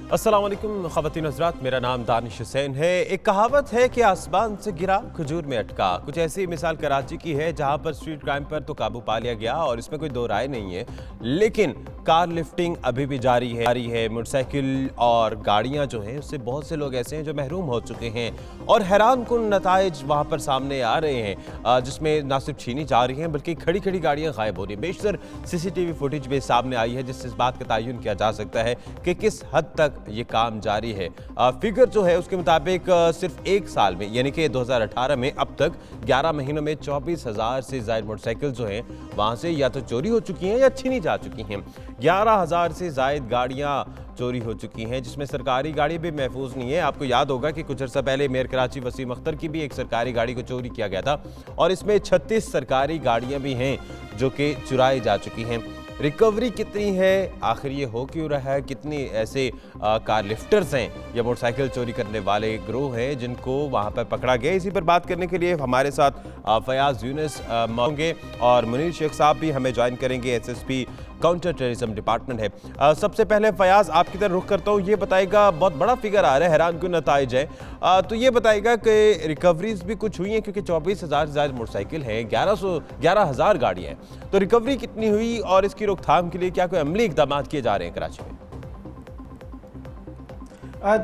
अस्सलाम वालेकुम ख़वातीन हज़रात, मेरा नाम दानिश हुसैन है। एक कहावत है कि आसमान से गिरा खजूर में अटका। कुछ ऐसी मिसाल कराची की है जहां पर स्ट्रीट क्राइम पर तो काबू पा लिया गया और इसमें कोई दो राय नहीं है, लेकिन कार लिफ्टिंग अभी भी जारी है। मोटरसाइकिल और गाड़ियां जो हैं उससे बहुत से लोग ऐसे हैं जो महरूम हो चुके हैं और हैरान कुन नताइज वहाँ पर सामने आ रहे हैं, जिसमें ना सिर्फ छीनी जा रही हैं बल्कि खड़ी खड़ी गाड़ियाँ गायब हो रही हैं। बेशतर CCTV फुटेज भी सामने आई है जिससे इस बात का तयन किया जा सकता है कि किस हद तक ये काम जारी है। फिगर जो है उसके मुताबिक सिर्फ एक साल में यानी कि 2018 में अब तक 11 महीनों में 24,000 से ज्यादा मोटरसाइकिल जो हैं वहां से या तो चोरी हो चुकी हैं या छीनी जा चुकी हैं। 11,000 से ज्यादा गाड़ियां चोरी हो चुकी हैं, जिसमें सरकारी गाड़ी भी महफूज नहीं है। आपको याद होगा कि कुछ अर्सा पहले मेयर कराची वसीम अख्तर की भी एक सरकारी गाड़ी को चोरी किया गया था और इसमें 36 सरकारी गाड़ियां भी हैं जो कि चुराई जा चुकी हैं। रिकवरी कितनी है, आखिर ये हो क्यों रहा है, कितनी ऐसे कार लिफ्टर्स हैं या मोटरसाइकिल चोरी करने वाले गिरोह हैं जिनको वहाँ पर पकड़ा गया, इसी पर बात करने के लिए हमारे साथ फयाज यूनुस होंगे और मुनीर शेख साहब भी हमें ज्वाइन करेंगे। SSP काउंटर टेररिज्म डिपार्टमेंट है। सबसे पहले फयाज आपकी तरफ रुख करता हूँ, ये बताएगा बहुत बड़ा फिगर आ रहा है, हैरान कुन नताइज है, तो ये बताएगा कि रिकवरीज भी कुछ हुई हैं क्योंकि 24,000 से ज़्यादा मोटरसाइकिल हैं, 11,000 गाड़ियाँ हैं, तो रिकवरी कितनी हुई और इसकी रोकथाम के लिए क्या कोई अमली इकदाम किए जा रहे हैं कराची में?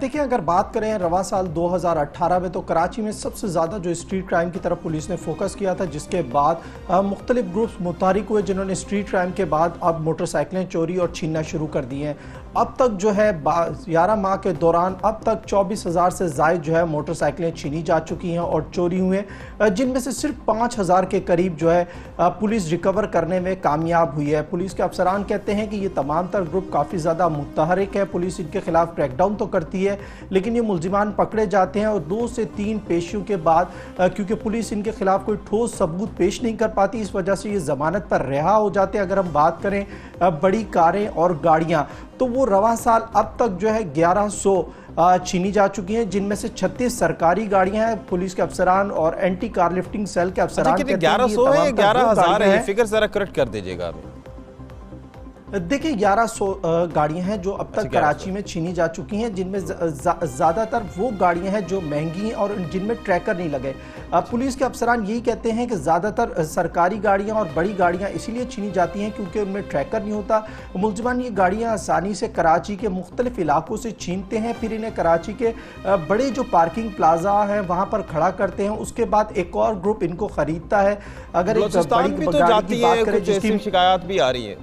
देखिए, अगर बात करें रवा साल 2018 में तो कराची में सबसे ज़्यादा जो स्ट्रीट क्राइम की तरफ पुलिस ने फोकस किया था, जिसके बाद मुख्तलिफ ग्रुप्स मुतहरिक हुए जिन्होंने स्ट्रीट क्राइम के बाद अब मोटरसाइकिलें चोरी और छीनना शुरू कर दी हैं। अब तक जो है 11 माह के दौरान अब तक 24,000 से ज़ायद जो है मोटरसाइकिलें छीनी जा चुकी हैं और चोरी हुए, जिनमें से सिर्फ 5,000 के करीब जो है पुलिस रिकवर करने में कामयाब हुई है। पुलिस के अफसरान कहते हैं कि ये तमाम तर ग्रुप काफ़ी ज़्यादा मुतहरिक है, पुलिस इनके खिलाफ क्रैकडाउन तो करती है लेकिन ये मुलजिमान पकड़े जाते हैं और 2 से 3 पेशियों के बाद क्योंकि पुलिस इनके खिलाफ कोई ठोस सबूत पेश नहीं कर पाती, इस वजह से ये जमानत पर रिहा हो जाते हैं। अगर हम बात करें बड़ी कारें और गाड़ियां, तो वो रवा साल अब तक जो है 1100 छीनी जा चुकी हैं, जिनमें से 36 सरकारी गाड़ियां हैं। पुलिस के अफसरान और एंटी कार लिफ्टिंग सेल के अफसरान 1100 है, 11,000 है, फिगर जरा करेक्ट कर दीजिएगा अभी। देखिए, 1100 गाड़ियां हैं जो अब तक कराची में छीनी जा चुकी हैं, जिनमें ज़्यादातर वो गाड़ियां हैं जो महंगी हैं और जिनमें ट्रैकर नहीं लगे। पुलिस के अफसरान यही कहते हैं कि ज़्यादातर सरकारी गाड़ियां और बड़ी गाड़ियां इसीलिए छीनी जाती हैं क्योंकि उनमें ट्रैकर नहीं होता। मुलजिमान ये गाड़ियां आसानी से कराची के मुख्तलिफ इलाकों से छीनते हैं, फिर इन्हें कराची के बड़े जो पार्किंग प्लाजा हैं वहाँ पर खड़ा करते हैं, उसके बाद एक और ग्रुप इनको ख़रीदता है। अगर एक बड़ी गाड़ी की बात करें जिसकी शिकायत भी आ रही है,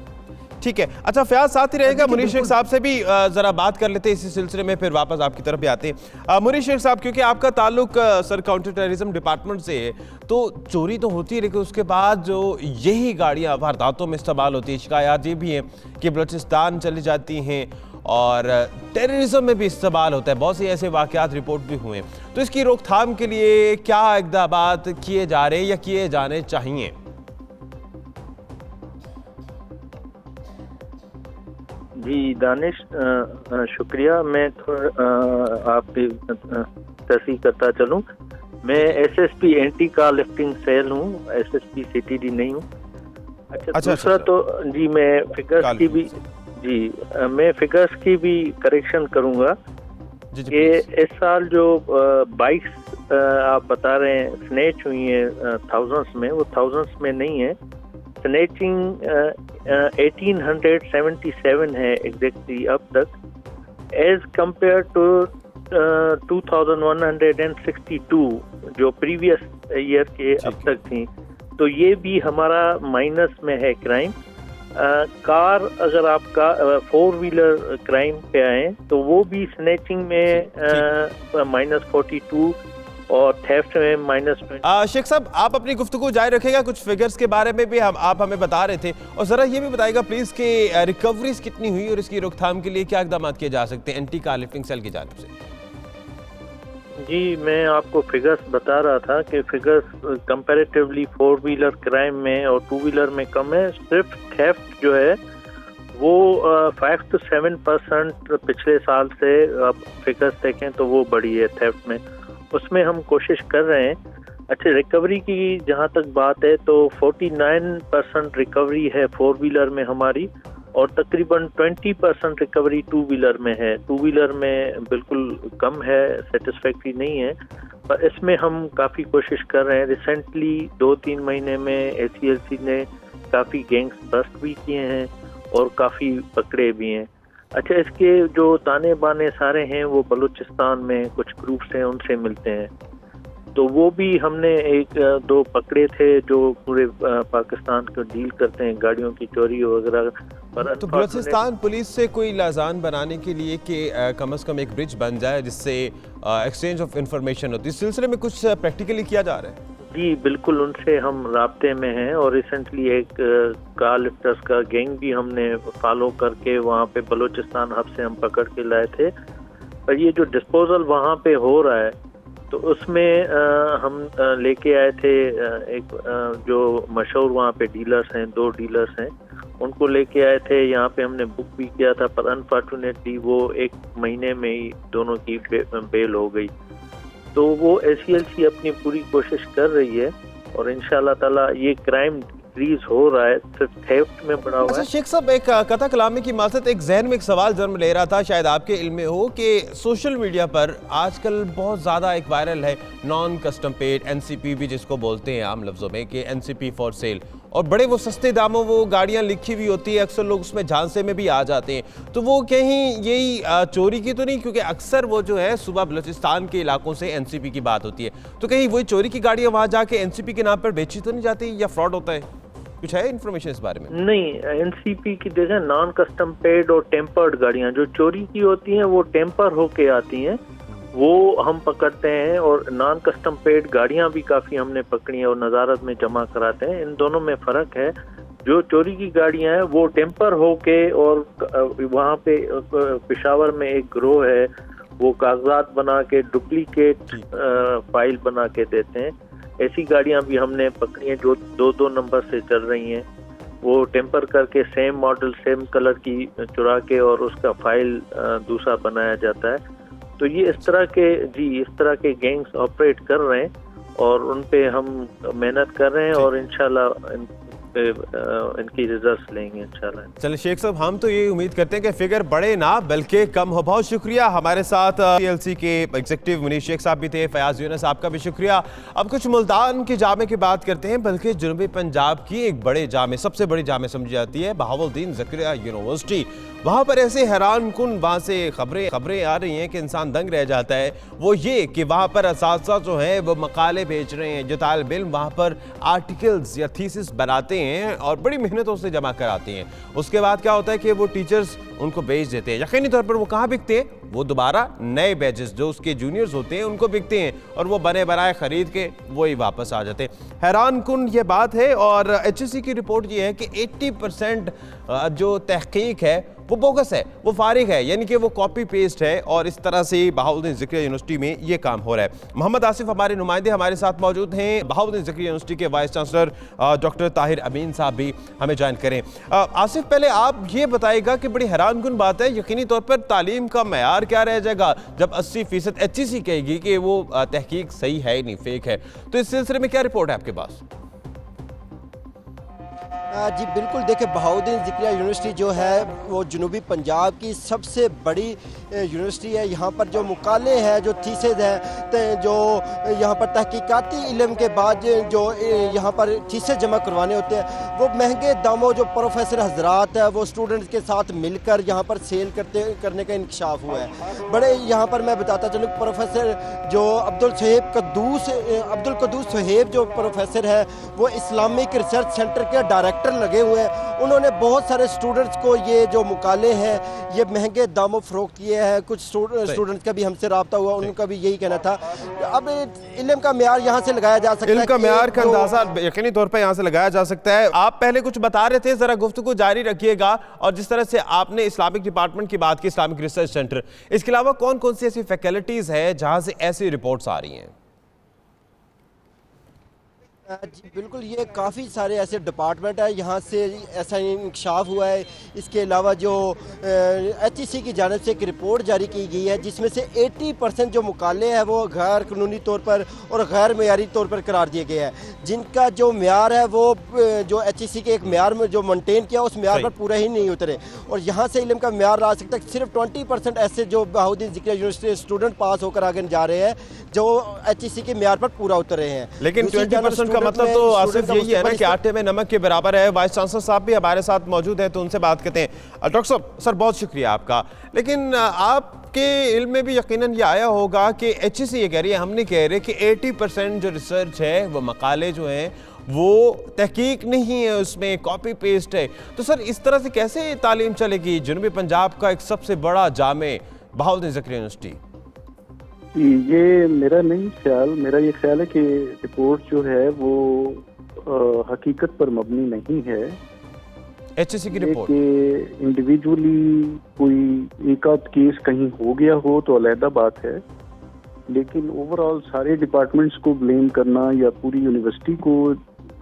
ठीक है। अच्छा फयाज साथ ही रहेगा, मुनीर शेख साहब से भी जरा बात कर लेते हैं इसी सिलसिले में, फिर वापस आपकी तरफ भी आते हैं। मुनीर शेख साहब, क्योंकि आपका ताल्लुक सर काउंटर टेररिज्म डिपार्टमेंट से है, तो चोरी तो होती है लेकिन उसके बाद जो यही गाड़ियां वारदातों में इस्तेमाल होती है, शिकायत ये भी है कि बलूचिस्तान चली जाती हैं और टेररिज्म में भी इस्तेमाल होता है, बहुत से ऐसे वाकयात रिपोर्ट भी हुए हैं। तो इसकी रोकथाम के लिए क्या इक़दाम किए जा रहे हैं या किए जाने चाहिए? जी दानिश, शुक्रिया। मैं थोड़ा आपकी तस्दीक करता चलूँ। मैं SSP anti car lifting cell हूँ, SSP CTD नहीं हूँ। अच्छा, दूसरा तो जी मैं फिगर्स की भी मैं फिगर्स की भी करेक्शन करूँगा कि इस साल जो बाइक्स आप बता रहे हैं स्नेच हुई हैं थाउजेंड्स में, वो थाउजेंड्स में नहीं है। स्नेचिंग 1877 है एग्जैक्टली अब तक, एज कंपेयर टू 2162 जो प्रीवियस ईयर के अब तक थी। तो ये भी हमारा माइनस में है क्राइम। कार अगर आपका 4 व्हीलर क्राइम पे आए तो वो भी स्नेचिंग में -42 और थेफ्ट में -20। शेख साहब, आप अपनी गुफ्तगू जारी रखेगा, कुछ फिगर्स के बारे में भी आप हमें बता रहे थे, और ज़रा ये भी बताएगा प्लीज़ कि रिकवरीज कितनी हुई और इसकी रोकथाम के लिए क्या इक़दाम किए जा सकते हैं एंटी कार लिफ्टिंग सेल की जानिब से? जी मैं आपको फिगर्स बता रहा था कि फिगर्स कंपैरेटिवली 4 व्हीलर क्राइम में और 2 व्हीलर में कम है। सिर्फ थेफ्ट जो है वो 5 to 7% पिछले साल से आप फिगर्स देखें तो वो बढ़ी है थेफ्ट में, उसमें हम कोशिश कर रहे हैं। अच्छा, रिकवरी की जहाँ तक बात है तो 49% रिकवरी है 4 व्हीलर में हमारी और तकरीबन 20% रिकवरी टू व्हीलर में है। टू व्हीलर में बिल्कुल कम है, सेटिस्फैक्ट्री नहीं है, पर इसमें हम काफ़ी कोशिश कर रहे हैं। रिसेंटली 2-3 महीने में ACLC ने काफ़ी गैंग्स बस्ट भी किए हैं और काफ़ी पकड़े भी हैं। अच्छा, इसके जो ताने बाने सारे हैं वो बलूचिस्तान में कुछ ग्रुप्स हैं उनसे मिलते हैं, तो वो भी हमने 1-2 पकड़े थे जो पूरे पाकिस्तान को डील करते हैं गाड़ियों की चोरी वगैरह पर। तो बलूचिस्तान पुलिस से कोई लाजान बनाने के लिए कि कम से कम एक ब्रिज बन जाए जिससे एक्सचेंज ऑफ इंफॉर्मेशन होती है, इस सिलसिले में कुछ प्रैक्टिकली किया जा रहा है? जी बिल्कुल, उनसे हम राब्ते में हैं और रिसेंटली एक कार लिफ्टर्स का गैंग भी हमने फॉलो करके वहाँ पे बलूचिस्तान हब से हम पकड़ के लाए थे। पर ये जो डिस्पोजल वहाँ पे हो रहा है तो उसमें हम लेके आए थे एक जो मशहूर वहाँ पे डीलर्स हैं, 2 डीलर्स हैं, उनको लेके आए थे। यहाँ पे हमने बुक भी किया था, पर अनफॉर्चुनेटली वो 1 महीने में ही दोनों की बेल हो गई। तो वो ACLC अपनी पूरी कोशिश कर रही है और इंशाल्लाह ताला ये क्राइम डिक्रीज हो रहा है, सिर्फ थेफ्ट में बढ़ा हुआ है। अच्छा शेख साहब, एक कथा कलामी की मासत एक जहन में एक सवाल जन्म ले रहा था, शायद आपके इल्म में हो कि सोशल मीडिया पर आजकल बहुत ज़्यादा एक वायरल है नॉन कस्टम पेड NCP भी जिसको बोलते हैं आम लफ्ज़ों में कि NCP फॉर सेल, और बड़े वो सस्ते दामों वो गाड़ियां लिखी हुई होती है, अक्सर लोग उसमें झांसे में भी आ जाते हैं। तो वो कहीं यही चोरी की तो नहीं, क्योंकि अक्सर वो जो है सुबह बलूचिस्तान के इलाकों से NCP की बात होती है, तो कहीं वही चोरी की गाड़ियां वहां जाके NCP के नाम पर बेची तो नहीं जाती या फ्रॉड होता है? कुछ है इन्फॉर्मेशन इस बारे में? नहीं, NCP की जगह नॉन कस्टम पेड और टेम्पर्ड गाड़ियां जो चोरी की होती हैं वो टेम्पर होके आती हैं, वो हम पकड़ते हैं। और नॉन कस्टम पेड गाड़ियां भी काफ़ी हमने पकड़ी हैं और नज़ारत में जमा कराते हैं। इन दोनों में फ़र्क है। जो चोरी की गाड़ियां हैं वो टेम्पर होके, और वहाँ पे पेशावर में एक ग्रोह है वो कागजात बना के डुप्लीकेट फाइल बना के देते हैं। ऐसी गाड़ियां भी हमने पकड़ी हैं जो 2-2 नंबर से चल रही हैं, वो टेम्पर करके सेम मॉडल सेम कलर की चुरा के और उसका फाइल दूसरा बनाया जाता है। तो ये इस तरह के गैंग्स ऑपरेट कर रहे हैं और उन पे हम मेहनत कर रहे हैं और इंशाल्लाह इनकी रिजल्ट्स लेंगे इंशाल्लाह। चलिए शेख साहब, हम तो ये उम्मीद करते हैं कि फिगर बढ़े ना बल्कि कम हो। बहुत शुक्रिया। हमारे साथ ACLC के एग्जीक्यूटिव मुनीर शेख साहब भी थे, फयाज यूनुस आपका भी शुक्रिया। अब कुछ मुल्तान के जामे की बात करते हैं, बल्कि जनूबी पंजाब की एक बड़े जामे, सबसे बड़ी जामे समझी जाती है बहाउद्दीन ज़करिया यूनिवर्सिटी। वहाँ पर ऐसे हैरान कुन वहाँ से खबरें आ रही हैं कि इंसान दंग रह जाता है। वो ये कि वहाँ पर असातिज़ा जो हैं वो मकाले भेज रहे हैं, जो तालिब इल्म वहाँ पर आर्टिकल्स या थीसिस बनाते हैं और बड़ी मेहनतों से जमा कराते हैं। उसके बाद क्या होता है कि वो टीचर्स उनको बेच देते हैं। यकीनी तौर पर वो कहाँ बिकते हैं? वो दोबारा नए बैचेस जो उसके जूनियर्स होते हैं उनको बिकते हैं और वो बने बनाए खरीद के वही वापस आ जाते हैं। हैरान कुन ये बात है। और HSC की रिपोर्ट ये है कि 80% जो तहकीक है वो बोगस है, वो फारिग है, यानी कि वो कॉपी पेस्ट है। और इस तरह से बहाउद्दीन ज़करिया यूनिवर्सिटी में ये काम हो रहा है। मोहम्मद आसिफ हमारे नुमाइंदे हमारे साथ मौजूद हैं, बहाउद्दीन ज़करिया यूनिवर्सिटी के वाइस चांसलर डॉक्टर ताहिर अमीन साहब भी हमें ज्वाइन करें। आसिफ, पहले आप ये बताइएगा कि बड़ी हैरान कुन बात है, यकीनी तौर पर तालीम का मयार क्या रह जाएगा जब 80% HSC कहेगी कि वो तहकीक सही है नहीं, फेक है, तो इस सिलसिले में क्या रिपोर्ट है आपके पास? जी बिल्कुल, देखिए बहाउद्दीन ज़करिया यूनिवर्सिटी जो है वो जनूबी पंजाब की सबसे बड़ी यूनिवर्सिटी है। यहाँ पर जो मुकाले हैं, जो थीसिस हैं, जो यहाँ पर तहकीकाती इल्म के बाद जो यहाँ पर थीसिस जमा करवाने होते हैं, वो महंगे दामों जो प्रोफेसर हजरात है वो स्टूडेंट्स के साथ मिलकर यहाँ पर सेल करने का इंकशाफ हुआ है। बड़े यहाँ पर मैं बताता चलूँ, प्रोफेसर जो अब्दुल कदूस सुहेब जो प्रोफेसर है वो इस्लामिक रिसर्च सेंटर के डायरेक्टर लगे हुए हैं। उन्होंने बहुत सारे स्टूडेंट्स को ये जो मुकाले हैं ये महंगे दामों फरोख्त किए हैं। कुछ स्टूडेंट्स का भी हमसे रब्ता हुआ, उनका भी यही कहना था। अब इल्म का म्यार यहाँ से लगाया जा सकता है, इल्म का म्यार का अंदाजा यकीनी तौर पर यहाँ से लगाया जा सकता है। आप पहले कुछ बता रहे थे, जरा गुफ्तगू जारी रखिएगा। और जिस तरह से आपने इस्लामिक डिपार्टमेंट की बात की, इस्लामिक रिसर्च सेंटर, इसके अलावा कौन कौन सी ऐसी फैकल्टीज है जहाँ से ऐसी रिपोर्ट्स आ रही हैं? जी बिल्कुल, ये काफ़ी सारे ऐसे डिपार्टमेंट है, यहाँ से ऐसा इंकशाफ हुआ है। इसके अलावा जो HEC की जानिब से एक रिपोर्ट जारी की गई है जिसमें से 80% जो मुकाले हैं वो गैर कानूनी तौर पर और गैर मेयारी तौर पर करार दिए गए हैं, जिनका जो म्यार है वो जो HEC के एक म्यार में जो मेंटेन किया उस म्यार पर पूरा ही नहीं उतरे। और यहाँ से इल्म का म्यार आ सकता है, सिर्फ 20% ऐसे जो बहाउद्दीन ज़िक्रिया यूनिवर्सिटी स्टूडेंट पास होकर आगे जा रहे हैं जो HEC के म्यार पर पूरा उतर रहे हैं। लेकिन 20% का मतलब तो आसिफ यही है ना कि आटे में नमक के बराबर है। वाइस चांसलर साहब भी हमारे साथ मौजूद हैं तो उनसे बात करते हैं। डॉक्टर साहब, सर बहुत शुक्रिया आपका। लेकिन आपके इल्म में भी यकीनन ये आया होगा कि HEC ये कह रही है, हम नहीं कह रहे कि 80% जो रिसर्च है वो मकाले जो हैं वो तहकीक नहीं है, उसमें कॉपी पेस्ट है। तो सर इस तरह से कैसे तालीम चलेगी? जनूबी पंजाब का एक सबसे बड़ा जामे बहाउद्दीन ज़िक्रिया यूनिवर्सिटी। ये मेरा नहीं ख्याल, मेरा ये ख्याल है कि रिपोर्ट जो है वो हकीकत पर मबनी नहीं है। HEC की रिपोर्ट कि इंडिविजुअली कोई एक आध केस कहीं हो गया हो तो अलहदा बात है, लेकिन ओवरऑल सारे डिपार्टमेंट्स को ब्लेम करना या पूरी यूनिवर्सिटी को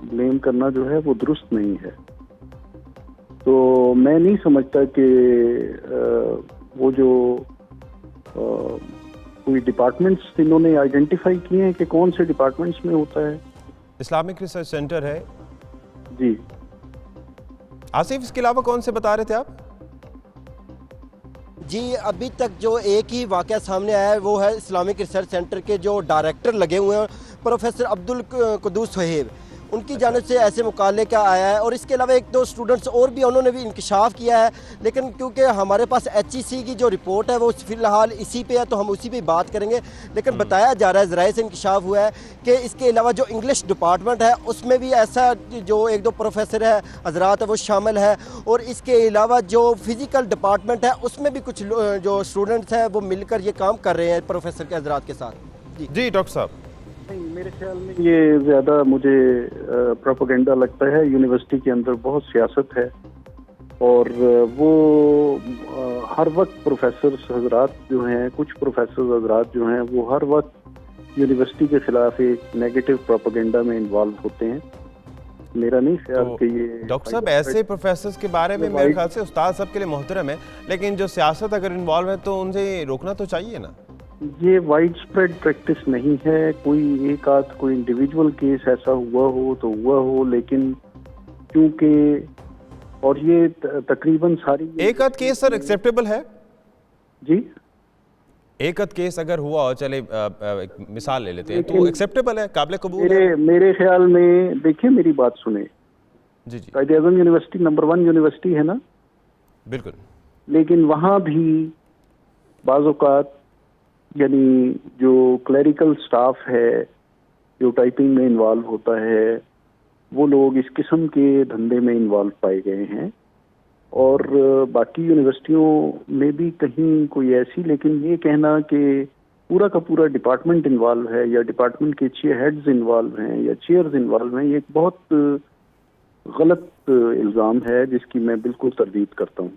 ब्लेम करना जो है वो दुरुस्त नहीं है। तो मैं नहीं समझता कि वो जो कोई डिपार्टमेंट्स इन्होंने आइडेंटिफाई किए हैं कि कौन से डिपार्टमेंट्स में होता है। इस्लामिक रिसर्च सेंटर है जी। आसिफ, इसके अलावा कौन से बता रहे थे आप? जी अभी तक जो एक ही वाक़या सामने आया है वो है इस्लामिक रिसर्च सेंटर के जो डायरेक्टर लगे हुए हैं प्रोफेसर अब्दुल कुद्दूस सुहेब, उनकी जानिब से ऐसे मुकाले का आया है। और इसके अलावा एक दो स्टूडेंट्स और भी उन्होंने भी इंकशाफ किया है, लेकिन क्योंकि हमारे पास HEC की जो रिपोर्ट है वो फ़िलहाल इसी पे है तो हम उसी पे बात करेंगे। लेकिन बताया जा रहा है, ज़राए से इंकशाफ हुआ है कि इसके अलावा जो इंग्लिश डिपार्टमेंट है उसमें भी ऐसा जो एक दो प्रोफेसर है हजरात है वो शामिल है। और इसके अलावा जो फिज़िकल डिपार्टमेंट है उसमें भी कुछ जो स्टूडेंट्स हैं वो मिलकर ये काम कर रहे हैं प्रोफेसर के हजरात के साथ। जी डॉक्टर साहब। नहीं, मेरे ख्याल में ये ज़्यादा मुझे प्रोपेगेंडा लगता है। यूनिवर्सिटी के अंदर बहुत सियासत है और वो हर वक्त प्रोफेसर हजरात जो हैं, कुछ प्रोफेसर हजरात जो हैं वो हर वक्त यूनिवर्सिटी के खिलाफ एक नेगेटिव प्रोपेगेंडा में इन्वॉल्व होते हैं। मेरा नहीं ख्याल कि ये डॉक्टर साहब ऐसे प्रोफेसर्स के बारे में मेरे ख्याल से उस्ताद सब के लिए मोहतरम है, लेकिन जो सियासत अगर इन्वॉल्व है तो उनसे रोकना तो चाहिए ना। ये वाइड स्प्रेड प्रैक्टिस नहीं है। कोई एक आध कोई इंडिविजुअल केस ऐसा हुआ हो तो हुआ हो, लेकिन क्योंकि और ये तकरीबन सारी एक आध केस सर एक्सेप्टेबल है जी। एक आध केस अगर हुआ हो, चले एक मिसाल ले लेते हैं तो एक्सेप्टेबल है, काबिल कबूल है। मेरे ख्याल में देखिए, मेरी बात सुने जी जी। कायदे आज़म यूनिवर्सिटी नंबर 1 यूनिवर्सिटी है ना। बिल्कुल। लेकिन वहाँ भी बाज़ औक़ात यानी जो क्लरिकल स्टाफ है जो टाइपिंग में इन्वॉल्व होता है वो लोग इस किस्म के धंधे में इन्वॉल्व पाए गए हैं। और बाकी यूनिवर्सिटियों में भी कहीं कोई ऐसी, लेकिन ये कहना कि पूरा का पूरा डिपार्टमेंट इन्वॉल्व है या डिपार्टमेंट के हेड्स इन्वॉल्व हैं या चेयर्स इन्वॉल्व हैं, ये एक बहुत गलत इल्ज़ाम है जिसकी मैं बिल्कुल तरदीद करता हूँ।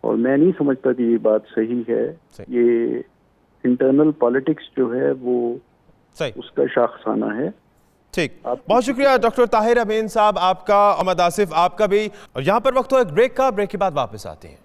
और मैं नहीं समझता कि ये बात सही है। ये इंटरनल पॉलिटिक्स जो है वो सही उसका शाखसाना है। ठीक, बहुत शुक्रिया डॉक्टर ताहिर अमीन साहब आपका, अहमद आसिफ आपका भी। और यहाँ पर वक्त हो एक ब्रेक का, ब्रेक के बाद वापस आते हैं।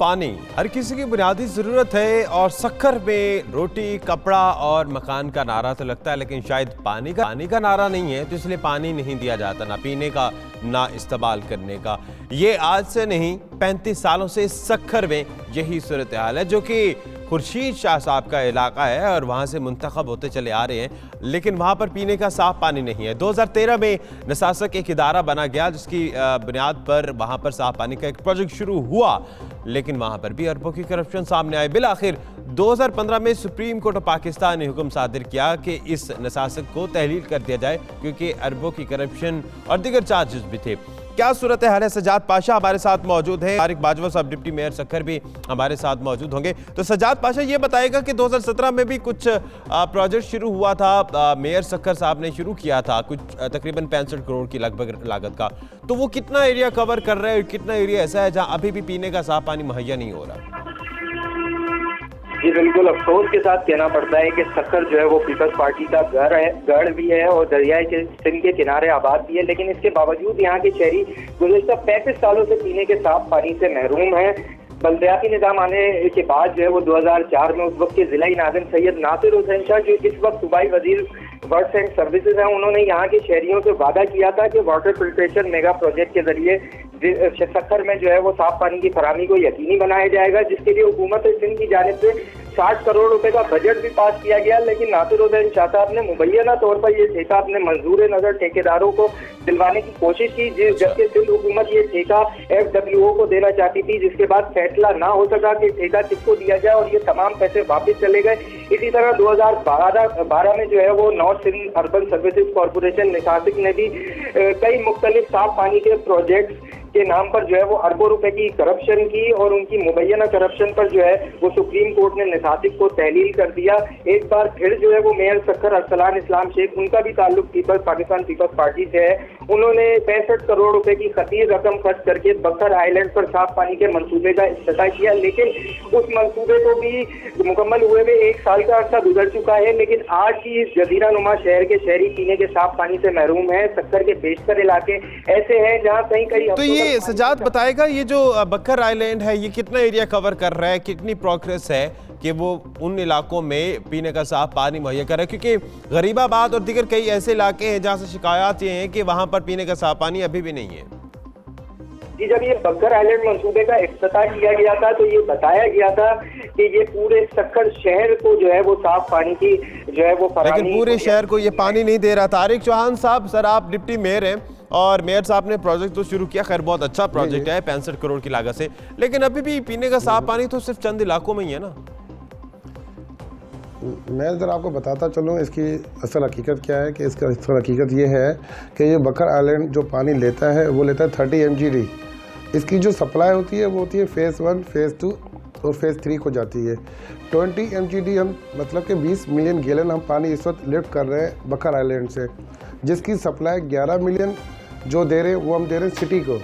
पानी हर किसी की बुनियादी ज़रूरत है और सक्कर में रोटी, कपड़ा और मकान का नारा तो लगता है, लेकिन शायद पानी का नारा नहीं है, तो इसलिए पानी नहीं दिया जाता, ना पीने का ना इस्तेमाल करने का। ये आज से नहीं 35 सालों से सक्कर में यही सूरत हाल है, जो कि खुर्शीद शाह साहब का इलाका है और वहाँ से मुंतखब होते चले आ रहे हैं, लेकिन वहाँ पर पीने का साफ पानी नहीं है। 2013 में नसासक एक इदारा बना गया जिसकी बुनियाद पर वहाँ पर साफ पानी का एक प्रोजेक्ट शुरू हुआ, लेकिन वहाँ पर भी अरबों की करप्शन सामने आए। बिलाखिर 2015 में सुप्रीम कोर्ट ऑफ पाकिस्तान ने हुक्म सादिर किया कि इस नसासक को तहलील कर दिया जाए, क्योंकि अरबों की करप्शन और दीगर चार्जेस भी थे। क्या सूरत हाल है? सजाद पाशा हमारे साथ मौजूद है, तारिक बाजवा साहब डिप्टी मेयर सक्खर भी हमारे साथ मौजूद होंगे। तो सजाद पाशा ये बताएगा कि 2017 में भी कुछ प्रोजेक्ट शुरू हुआ था, मेयर सक्खर साहब ने शुरू किया था कुछ तकरीबन 65 करोड़ की लगभग लागत का, तो वो कितना एरिया कवर कर रहे हैं? कितना एरिया ऐसा है जहां अभी भी पीने का साफ पानी मुहैया नहीं हो रहा? जी बिल्कुल, अफसोस के साथ कहना पड़ता है कि सक्खर जो है वो पीपल्स पार्टी का गढ़ भी है और दरियाए के सिंध के किनारे आबाद भी है, लेकिन इसके बावजूद यहाँ के शहरी गुज़श्ता 35 सालों से पीने के साफ पानी से महरूम है। बल्दियाती निज़ाम आने के बाद जो है वो 2004 में उस वक्त के जिला नाज़िम सैयद नासिर हुसैन शाह, जो इस वक्त सूबाई वजीर वर्क्स एंड सर्विसेज हैं, उन्होंने यहाँ के शहरियों से वादा किया था कि वाटर फिल्ट्रेशन मेगा प्रोजेक्ट के जरिए सक्खर में जो है वो साफ पानी की फराहमी को यकीनी बनाया जाएगा, जिसके लिए हुकूमत सिंध की जानिब से 60 करोड़ रुपए का बजट भी पास किया गया। लेकिन नासिर हुसैन शाह साहब ने मुबैना तौर पर ये ठेका अपने मंजूर नजर ठेकेदारों को दिलवाने की कोशिश की, जबकि सिंध हुकूमत ये ठेका FWO को देना चाहती थी, जिसके बाद फैसला ना हो सका कि ठेका किसको दिया जाए और ये तमाम पैसे वापस चले गए। इसी तरह 2012 में जो है वो north Sindh urban services corporation निसासिक ने भी कई मुख्तलिफ साफ पानी के प्रोजेक्ट के नाम पर जो है वो अरबों रुपए की करप्शन की और उनकी मुबैना करप्शन पर जो है वो सुप्रीम कोर्ट ने निसासिक को तहलील कर दिया। एक बार फिर जो है वो मेयर सक्खर अरसलान इस्लाम शेख, उनका भी ताल्लुक पाकिस्तान पीपल्स पार्टी से है, उन्होंने 65 करोड़ रुपए की खतीर रकम खर्च करके बकर आइलैंड पर साफ पानी के मंसूबे का इफ्तिताह किया, लेकिन उस मंसूबे को भी मुकम्मल हुए हुए 1 साल का अर्सा गुजर चुका है। लेकिन आज भी इस जजीरा नुमा शहर के शहरी पीने के साफ पानी से महरूम है। सक्खर के बेशतर इलाके ऐसे हैं जहाँ कहीं तो ये सजाद बताएगा, ये जो बकर आइलैंड है ये कितना एरिया कवर कर रहा है, कितनी प्रोग्रेस है कि वो उन इलाकों में पीने का साफ पानी मुहैया कर रहा है? क्योंकि गरीबाबाद और दीगर कई ऐसे इलाके हैं जहां से शिकायत ये हैं कि वहां पर पीने का साफ पानी अभी भी नहीं है। जी, जब ये बकर आइलैंड मंसूबे का इफ्तिताह किया गया था तो ये बताया गया था कि ये पूरे सक्खर शहर को जो है वो साफ पानी की जो है वो फराहमी, लेकिन पूरे शहर को ये पानी नहीं दे रहा। तारिक चौहान साहब, सर आप डिप्टी मेयर हैं और मेयर साहब ने प्रोजेक्ट तो शुरू किया, खैर बहुत अच्छा प्रोजेक्ट है 65 करोड़ की लागत से, लेकिन अभी भी पीने का साफ पानी तो सिर्फ चंद इलाकों में ही है ना। मैं ज़रा आपको बताता चलूँ इसकी असल हकीकत क्या है। कि इसका असल हकीकत ये है कि ये बकर आइलैंड जो पानी लेता है वो लेता है 30 MGD। इसकी जो सप्लाई होती है वो होती है फेज़ 1, फेज़ 2 और फेज़ 3 को जाती है। 20 MGD हम मतलब कि 20 मिलियन गैलन हम पानी इस वक्त लिफ्ट कर रहे हैं बकर आइलैंड से, जिसकी सप्लाई 11 मिलियन जो दे रहे हैं वो हम दे रहे हैं सिटी को।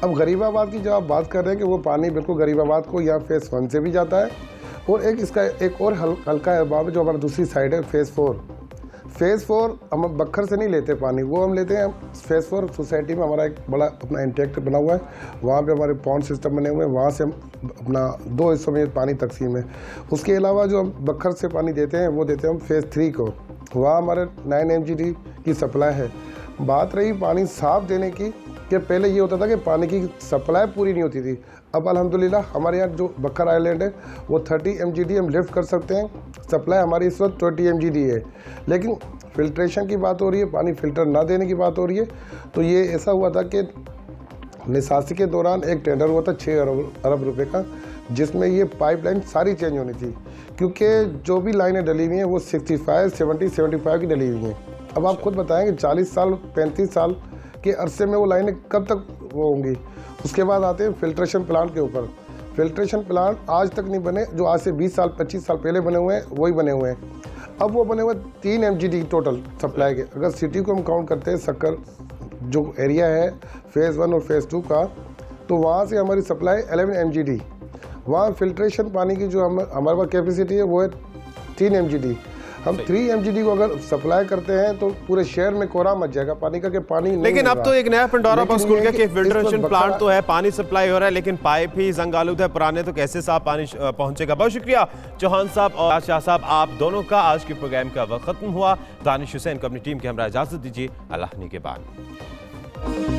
अब गरीबाबाद की जो आप बात कर रहे हैं कि वो पानी बिल्कुल गरीबाबाद को या फेज़ 1 से भी जाता है, और एक इसका एक और हल्का अहबाब है जो हमारा दूसरी साइड है फेज़ 4। फेज़ 4 हम बखर से नहीं लेते पानी, वो हम लेते हैं फेज़ 4 सोसाइटी में हमारा एक बड़ा अपना इंटेक्ट बना हुआ है, वहाँ पे हमारे पॉन्ड सिस्टम बने हुए हैं, वहाँ से हम अपना 2 हिस्सों में पानी तकसीम है। उसके अलावा जो हम बखर से पानी देते हैं वो देते हैं हम फेज़ 3 को, वहाँ हमारे 9 MGD की सप्लाई है। बात रही पानी साफ़ देने की, कि पहले ये होता था कि पानी की सप्लाई पूरी नहीं होती थी, अब अल्हम्दुलिल्लाह हमारे यहाँ जो बकर आइलैंड है वो 30 MGD हम लिफ्ट कर सकते हैं। सप्लाई हमारी इस वक्त 20 MGD है, लेकिन फिल्ट्रेशन की बात हो रही है, पानी फ़िल्टर ना देने की बात हो रही है। तो ये ऐसा हुआ था कि निसासी के दौरान एक टेंडर हुआ था 6 अरब रुपए का, जिसमें ये पाइपलाइन सारी चेंज होनी थी, क्योंकि जो भी लाइनें डली हुई हैं वो 65, 70, 75 की डली हुई हैं। अब आप खुद बताएं कि 40 साल 35 साल के अरसे में वो लाइनें कब तक वो होंगी। उसके बाद आते हैं फिल्ट्रेशन प्लांट के ऊपर। फिल्ट्रेशन प्लांट आज तक नहीं बने, जो आज से 20 साल 25 साल पहले बने हुए हैं वही बने हुए हैं। अब वो बने हुए 3 MGD टोटल सप्लाई के। अगर सिटी को हम काउंट करते हैं, सक्खर जो एरिया है फेज़ 1 और फेज़ 2 का, तो वहाँ से हमारी सप्लाई 11 MGD। वहाँ फिल्ट्रेशन पानी की जो हमारे पास कैपेसिटी है वो है 3 MGD। हम 3 MGD को अगर सप्लाई करते हैं तो पूरे शहर में कोहरा मच जाएगा पानी का, कि पानी नहीं। लेकिन अब तो एक नया पंडोरा बॉक्स खुल गया कि फिल्ट्रेशन प्लांट तो है, पानी सप्लाई हो रहा है, लेकिन पाइप ही जंग आलूद है पुराने, तो कैसे साफ पानी पहुंचेगा। बहुत शुक्रिया चौहान साहब और शाह साहब, आप दोनों का। आज के प्रोग्राम का वक्त खत्म हुआ। दानिश हुसैन को अपनी टीम के हमरा इजाजत दीजिए। अल्लाह ने के बाद।